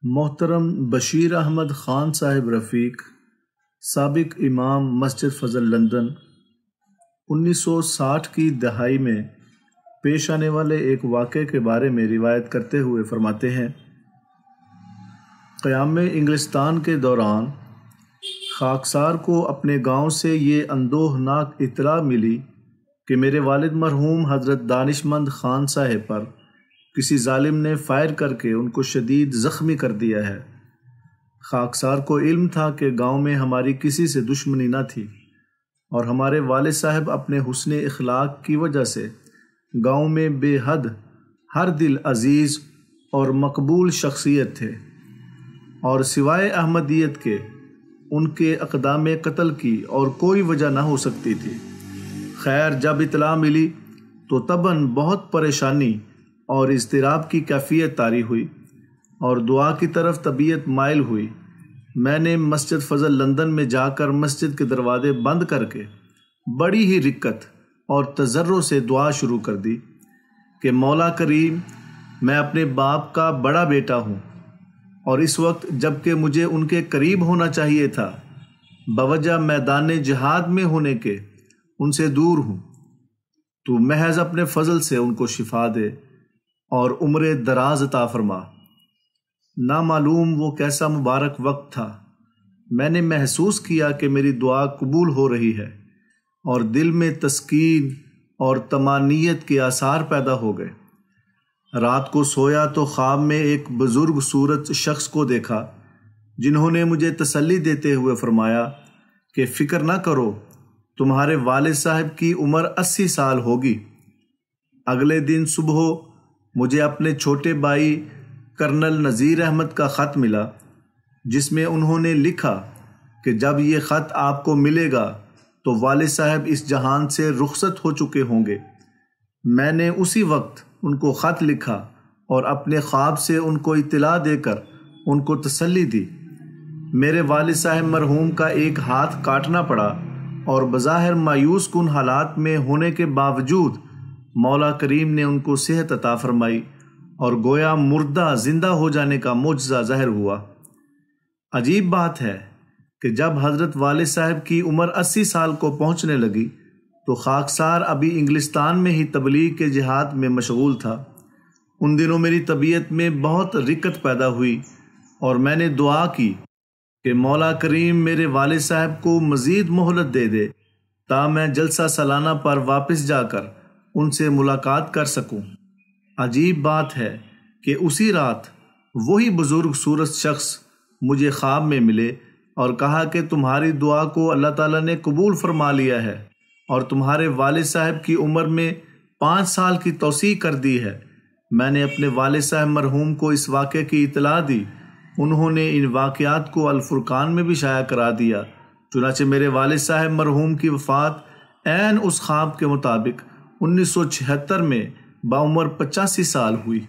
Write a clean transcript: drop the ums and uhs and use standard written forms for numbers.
محترم بشیر احمد خان صاحب رفیق، سابق امام مسجد فضل لندن، 1960 کی دہائی میں پیش آنے والے ایک واقعے کے بارے میں روایت کرتے ہوئے فرماتے ہیں، قیام انگلستان کے دوران خاکسار کو اپنے گاؤں سے یہ اندوہناک اطلاع ملی کہ میرے والد مرحوم حضرت دانشمند خان صاحب پر کسی ظالم نے فائر کر کے ان کو شدید زخمی کر دیا ہے۔ خاکسار کو علم تھا کہ گاؤں میں ہماری کسی سے دشمنی نہ تھی اور ہمارے والد صاحب اپنے حسن اخلاق کی وجہ سے گاؤں میں بے حد ہر دل عزیز اور مقبول شخصیت تھے، اور سوائے احمدیت کے ان کے اقدام قتل کی اور کوئی وجہ نہ ہو سکتی تھی۔ خیر، جب اطلاع ملی تو طبعاً بہت پریشانی اور اضطراب کی کیفیت طاری ہوئی اور دعا کی طرف طبیعت مائل ہوئی۔ میں نے مسجد فضل لندن میں جا کر مسجد کے دروازے بند کر کے بڑی ہی رقت اور تضرع سے دعا شروع کر دی کہ مولا کریم، میں اپنے باپ کا بڑا بیٹا ہوں اور اس وقت جب کہ مجھے ان کے قریب ہونا چاہیے تھا، بوجہ میدان جہاد میں ہونے کے ان سے دور ہوں۔ تو محض اپنے فضل سے ان کو شفا دے اور عمر دراز عطا فرما۔ نامعلوم وہ کیسا مبارک وقت تھا، میں نے محسوس کیا کہ میری دعا قبول ہو رہی ہے اور دل میں تسکین اور طمانینت کے آثار پیدا ہو گئے۔ رات کو سویا تو خواب میں ایک بزرگ صورت شخص کو دیکھا جنہوں نے مجھے تسلی دیتے ہوئے فرمایا کہ فکر نہ کرو، تمہارے والد صاحب کی عمر 80 سال ہوگی۔ اگلے دن صبح مجھے اپنے چھوٹے بھائی کرنل نذیر احمد کا خط ملا، جس میں انہوں نے لکھا کہ جب یہ خط آپ کو ملے گا تو والد صاحب اس جہان سے رخصت ہو چکے ہوں گے۔ میں نے اسی وقت ان کو خط لکھا اور اپنے خواب سے ان کو اطلاع دے کر ان کو تسلی دی۔ میرے والد صاحب مرحوم کا ایک ہاتھ کاٹنا پڑا اور بظاہر مایوس کن حالات میں ہونے کے باوجود مولا کریم نے ان کو صحت عطا فرمائی اور گویا مردہ زندہ ہو جانے کا معجزہ ظاہر ہوا۔ عجیب بات ہے کہ جب حضرت والد صاحب کی عمر 80 سال کو پہنچنے لگی تو خاکسار ابھی انگلستان میں ہی تبلیغ کے جہاد میں مشغول تھا۔ ان دنوں میری طبیعت میں بہت رقت پیدا ہوئی اور میں نے دعا کی کہ مولا کریم میرے والد صاحب کو مزید مہلت دے دے تا میں جلسہ سالانہ پر واپس جا کر ان سے ملاقات کر سکوں۔ عجیب بات ہے کہ اسی رات وہی بزرگ صورت شخص مجھے خواب میں ملے اور کہا کہ تمہاری دعا کو اللہ تعالیٰ نے قبول فرما لیا ہے اور تمہارے والد صاحب کی عمر میں 5 سال کی توسیع کر دی ہے۔ میں نے اپنے والد صاحب مرحوم کو اس واقعے کی اطلاع دی۔ انہوں نے ان واقعات کو الفرقان میں بھی شائع کرا دیا۔ چنانچہ میرے والد صاحب مرحوم کی وفات عین اس خواب کے مطابق 1976 میں بعمر 85 سال ہوئی۔